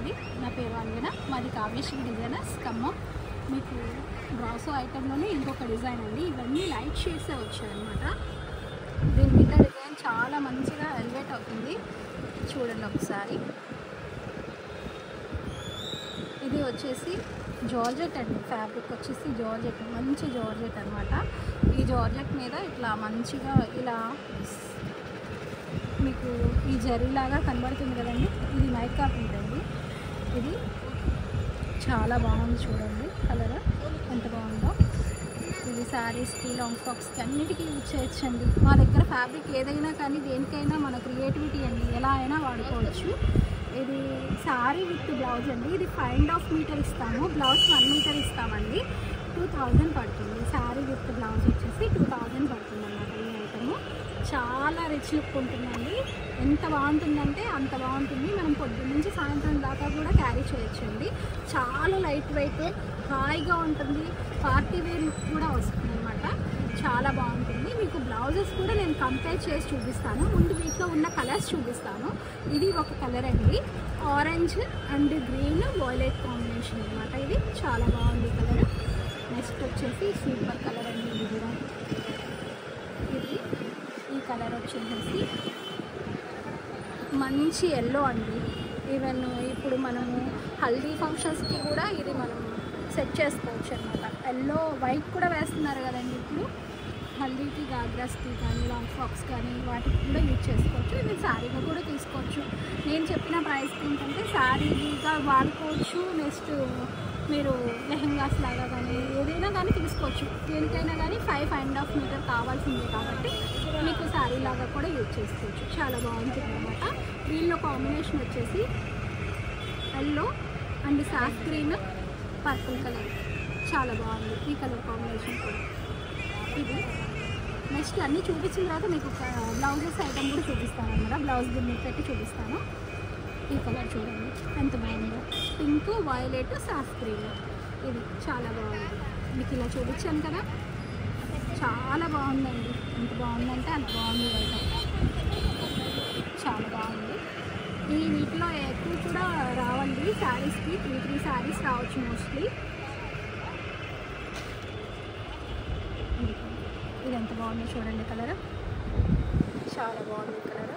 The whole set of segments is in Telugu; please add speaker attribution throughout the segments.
Speaker 1: అండి. నా పేరు అంజన, మాది కావ్యశ్రీ డిజైనర్స్ ఖమ్మం. మీకు బ్రాసో ఐటెంలోనే ఇంకొక డిజైన్ అండి. ఇవన్నీ లైట్ షేడ్సే వచ్చాయన్నమాట. దీని మీద డిజైన్ చాలా మంచిగా ఎలివేట్ అవుతుంది. చూడండి ఒకసారి. ఇది వచ్చేసి జార్జెట్ అండి. ఫ్యాబ్రిక్ వచ్చేసి జార్జెట్, మంచి జార్జెట్ అనమాట. ఈ జార్జెట్ మీద ఇట్లా మంచిగా ఇలా మీకు ఈ జరీలాగా కనబడుతుంది కదండి. ఇది మైకా ప్రింట్ అండి. ఇది చాలా బాగుంది, చూడండి కలర్ ఎంత బాగుందో. ఇది శారీస్కి, లాంగ్ ఫ్రాక్స్కి అన్నిటికీ యూజ్ చేయొచ్చండి. మా దగ్గర ఫ్యాబ్రిక్ ఏదైనా కానీ దేనికైనా మన క్రియేటివిటీ అండి, ఎలా అయినా వాడుకోవచ్చు. ఇది శారీ విత్ బ్లౌజ్ అండి. ఇది 5.5 మీటర్ ఇస్తాము, బ్లౌజ్ 1 మీటర్ ఇస్తామండి. 2000 పడుతుంది. శారీ విత్ బ్లౌజ్ వచ్చేసి 2000 పడుతుంది అన్నమాట. ఈ ఐటము చాలా రిచ్ లుక్ ఉంటుందండి. ఎంత బాగుంటుందంటే అంత బాగుంటుంది. మనం పొద్దున్న నుంచి సాయంత్రం దాకా కూడా క్యారీ చేయొచ్చండి. చాలా లైట్ వెయిట్, హాయిగా ఉంటుంది. పార్టీ వేర్ లుక్ కూడా వస్తుంది అనమాట. చాలా బాగుంటుంది. మీకు బ్లౌజెస్ కూడా నేను కంపేర్ చేసి చూపిస్తాను. ముందు వీటిలో ఉన్న కలర్స్ చూపిస్తాను. ఇది ఒక కలర్ అండి, orange and green violet combination అనమాట. ఇది చాలా బాగుంది కలర్. నెక్స్ట్ వచ్చేసి సూపర్ కలర్ అండి. ఇది కూడా ఇది ఈ కలర్ వచ్చేసి మంచి ఎల్లో అండి. ఈవెన్ ఇప్పుడు మనము హల్దీ ఫంక్షన్స్కి కూడా ఇది మనం సెట్ చేసుకోవచ్చు అనమాట. ఎల్లో వైట్ కూడా వేస్తున్నారు కదండి ఇప్పుడు హల్దీకి, గాగ్రాస్కి కానీ, లాంగ్ ఫ్రాక్స్ కానీ వాటికి కూడా యూజ్ చేసుకోవచ్చు. ఇది శారీగా కూడా తీసుకోవచ్చు. నేను చెప్పిన ప్రైస్కి ఏంటంటే శారీగా వాడుకోవచ్చు. నెక్స్ట్ మీరు లెహెంగాస్ లాగా కానీ ఏదైనా కానీ తీసుకోవచ్చు. దేనికైనా కానీ 5.5 మీటర్ కావాల్సిందే కాబట్టి మీకు శారీ లాగా కూడా యూజ్ చేసుకోవచ్చు. చాలా బాగుంటుంది అన్నమాట. దీనిలో కాంబినేషన్ వచ్చేసి yellow and soft green, purple colour చాలా బాగుంది. ఈ కలర్ కాంబినేషన్ కూడా ఇది. నెక్స్ట్ అన్నీ చూపించిన తర్వాత మీకు బ్లౌజెస్ ఐటమ్ కూడా చూపిస్తాను అన్నమాట. బ్లౌజ్ దీన్ని పెట్టి చూపిస్తాను. ఈ కలర్ చూడండి ఎంత బాగుందో, పింక్, వైలెట్, సాఫ్ట్ గ్రీన్. ఇది చాలా బాగుంది. మీకు ఇలా చూపించాను కదా, చాలా బాగుందండి. ఎంత బాగుందంటే అంత బాగుంది ఐటమ్. చాలా బాగుంది. ఈ వీటిలో ఎక్కువ కూడా రావండి శారీస్కి. 3 శారీస్ రావచ్చు మోస్ట్లీ. ఇది ఎంత బాగుందో చూడండి కలర్. చాలా బాగుంది కలర్.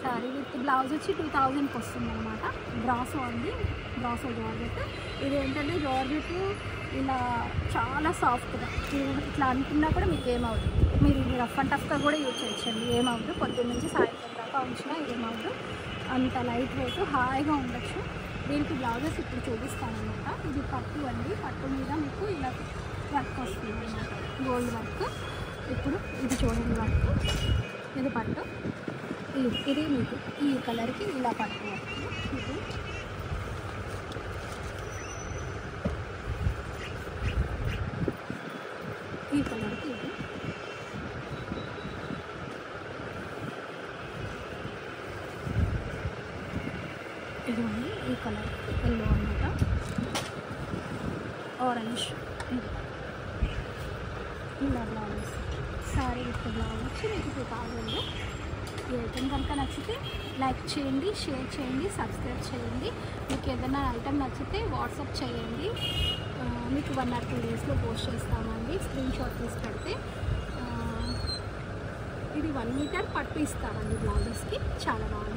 Speaker 1: శారీ విత్ బ్లౌజ్ వచ్చి 2000కి వస్తుంది అనమాట. బ్రాసో అండి, బ్రాసో జార్జెట్. ఇది ఏంటంటే జార్జెట్ ఇలా చాలా సాఫ్ట్గా ఇట్లా అనుకున్నా కూడా మీకు ఏమవుతుంది. మీరు ఇది రఫ్ అండ్ టఫ్గా కూడా యూజ్ చేయొచ్చండి, ఏమవుతుంది. పొద్దున్న నుంచి సాయంత్రం దాకా ఉంచినా ఏమవుతుంది. అంత లైట్ వెయిట్, హాయిగా ఉండొచ్చు. దీనికి బ్లౌజెస్ ఇప్పుడు చూపిస్తాను అనమాట. ఇది పట్టు అండి. పట్టు మీద మీకు ఇలా వర్క్ వస్తుంది అన్నమాట, గోల్డ్ వర్క్. ఇప్పుడు ఇది చూడండి వర్క్. ఇది పట్టు. ఇది మీకు ఈ కలర్కి ఇలా పట్టు వర్క్. ఇది ఈ కలర్కి ఇది. ఇది ఉంది ఈ కలర్, ఎల్లో అన్నమాట, ఆరెంజ్. ఇలా బ్లౌజ్, శారీ విత్ బ్లౌజ్ వచ్చి మీకు 2000. ఈ ఐటెం కనుక నచ్చితే లైక్ చేయండి, షేర్ చేయండి, సబ్స్క్రైబ్ చేయండి. మీకు ఏదైనా ఐటెం నచ్చితే వాట్సాప్ చేయండి. మీకు 1 or 2 డేస్లో పోస్ట్ చేస్తామండి. స్క్రీన్ షాట్ తీసి పెడితే. ఇది 1 మీటర్ పట్టు ఇస్తామండి బ్లౌజెస్కి. చాలా బాగుంది.